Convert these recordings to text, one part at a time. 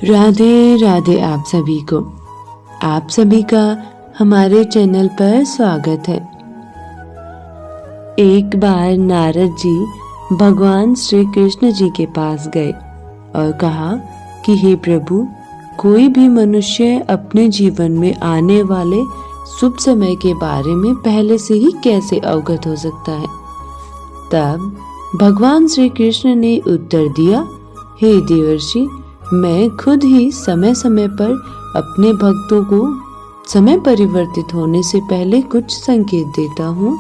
राधे राधे आप सभी को। आप सभी का हमारे चैनल पर स्वागत है। एक बार नारद जी भगवान श्री कृष्ण जी के पास गए और कहा कि हे प्रभु, कोई भी मनुष्य अपने जीवन में आने वाले शुभ समय के बारे में पहले से ही कैसे अवगत हो सकता है। तब भगवान श्री कृष्ण ने उत्तर दिया, हे देवर्षि, मैं खुद ही समय समय पर अपने भक्तों को समय परिवर्तित होने से पहले कुछ संकेत देता हूँ।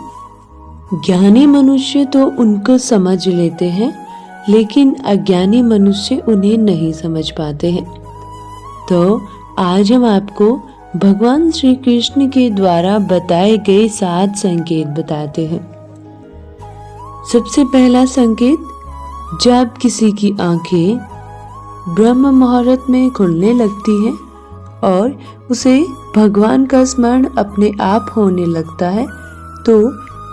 ज्ञानी मनुष्य तो उनको समझ लेते हैं, लेकिन अज्ञानी मनुष्य उन्हें नहीं समझ पाते हैं। तो आज हम आपको भगवान श्री कृष्ण के द्वारा बताए गए 7 संकेत बताते हैं। सबसे पहला संकेत, जब किसी की आंखें ब्रह्म मुहूर्त में खुलने लगती है और उसे भगवान का स्मरण अपने आप होने लगता है, तो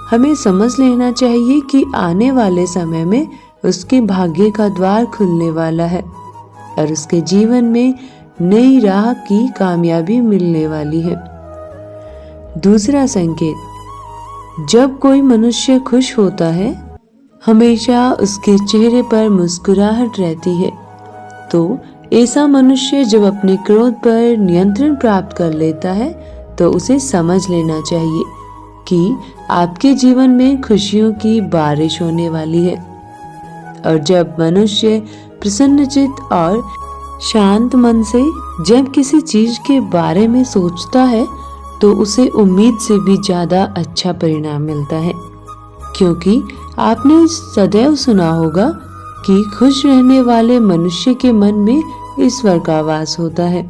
हमें समझ लेना चाहिए कि आने वाले समय में उसके भाग्य का द्वार खुलने वाला है और उसके जीवन में नई राह की कामयाबी मिलने वाली है। दूसरा संकेत, जब कोई मनुष्य खुश होता है, हमेशा उसके चेहरे पर मुस्कुराहट रहती है, तो ऐसा मनुष्य जब अपने क्रोध पर नियंत्रण प्राप्त कर लेता है तो उसे समझ लेना चाहिए कि आपके जीवन में खुशियों की बारिश होने वाली है। और जब मनुष्य प्रसन्नचित्त और शांत मन से जब किसी चीज के बारे में सोचता है तो उसे उम्मीद से भी ज्यादा अच्छा परिणाम मिलता है, क्योंकि आपने सदैव सुना होगा कि खुश रहने वाले मनुष्य के मन में ईश्वर का वास होता है।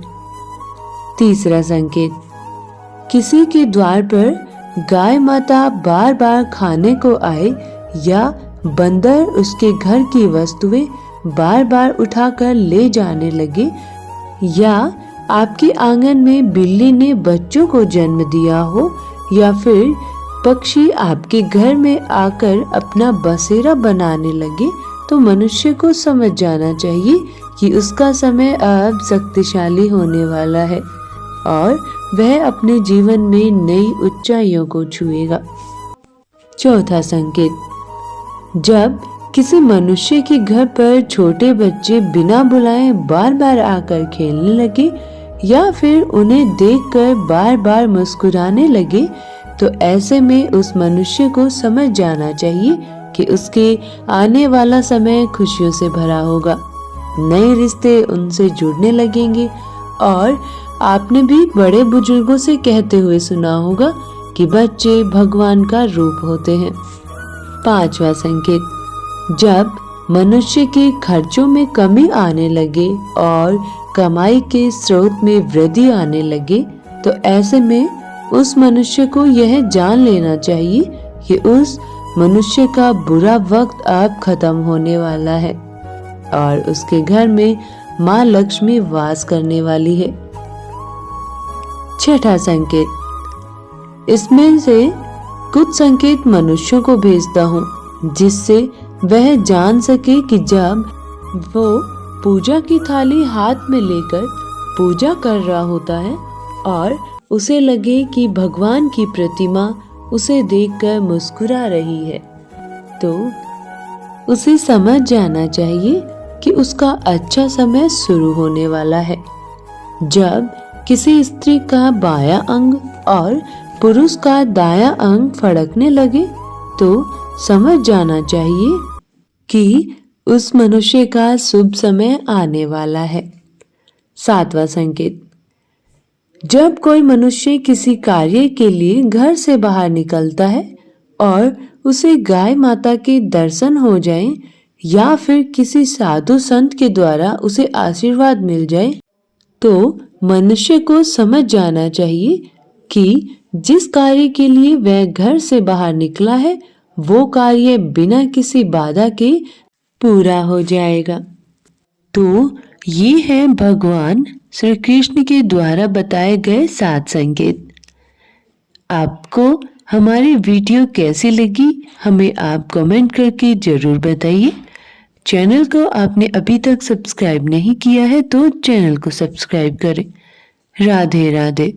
तीसरा संकेत, किसी के द्वार पर गाय माता बार बार खाने को आए या बंदर उसके घर की वस्तुएं बार बार उठाकर ले जाने लगे या आपके आंगन में बिल्ली ने बच्चों को जन्म दिया हो या फिर पक्षी आपके घर में आकर अपना बसेरा बनाने लगे, तो मनुष्य को समझ जाना चाहिए कि उसका समय अब शक्तिशाली होने वाला है और वह अपने जीवन में नई ऊंचाइयों को छुएगा। चौथा संकेत, जब किसी मनुष्य के घर पर छोटे बच्चे बिना बुलाए बार बार आकर खेलने लगे या फिर उन्हें देखकर बार बार मुस्कुराने लगे, तो ऐसे में उस मनुष्य को समझ जाना चाहिए कि उसके आने वाला समय खुशियों से भरा होगा। नए रिश्ते उनसे जुड़ने लगेंगे और आपने भी बड़े बुजुर्गों से कहते हुए सुना होगा कि बच्चे भगवान का रूप होते हैं। पांचवा संकेत, जब मनुष्य के खर्चों में कमी आने लगे और कमाई के स्रोत में वृद्धि आने लगे, तो ऐसे में उस मनुष्य को यह जान लेना चाहिए कि उस मनुष्य का बुरा वक्त अब खत्म होने वाला है और उसके घर में माँ लक्ष्मी वास करने वाली है। छठा संकेत, इसमें से कुछ संकेत मनुष्यों को भेजता हूँ जिससे वह जान सके कि जब वो पूजा की थाली हाथ में लेकर पूजा कर रहा होता है और उसे लगे कि भगवान की प्रतिमा उसे देखकर मुस्कुरा रही है, तो उसे समझ जाना चाहिए कि उसका अच्छा समय शुरू होने वाला है। जब किसी स्त्री का बायां अंग और पुरुष का दायां अंग फड़कने लगे, तो समझ जाना चाहिए कि उस मनुष्य का शुभ समय आने वाला है। सातवां संकेत, जब कोई मनुष्य किसी कार्य के लिए घर से बाहर निकलता है और उसे गाय माता के दर्शन हो जाएं या फिर किसी साधु संत के द्वारा उसे आशीर्वाद मिल जाए, तो मनुष्य को समझ जाना चाहिए कि जिस कार्य के लिए वह घर से बाहर निकला है वो कार्य बिना किसी बाधा के पूरा हो जाएगा। तो ये है भगवान श्री कृष्ण के द्वारा बताए गए 7 संकेत। आपको हमारी वीडियो कैसी लगी हमें आप कमेंट करके जरूर बताइए। चैनल को आपने अभी तक सब्सक्राइब नहीं किया है तो चैनल को सब्सक्राइब करें। राधे राधे।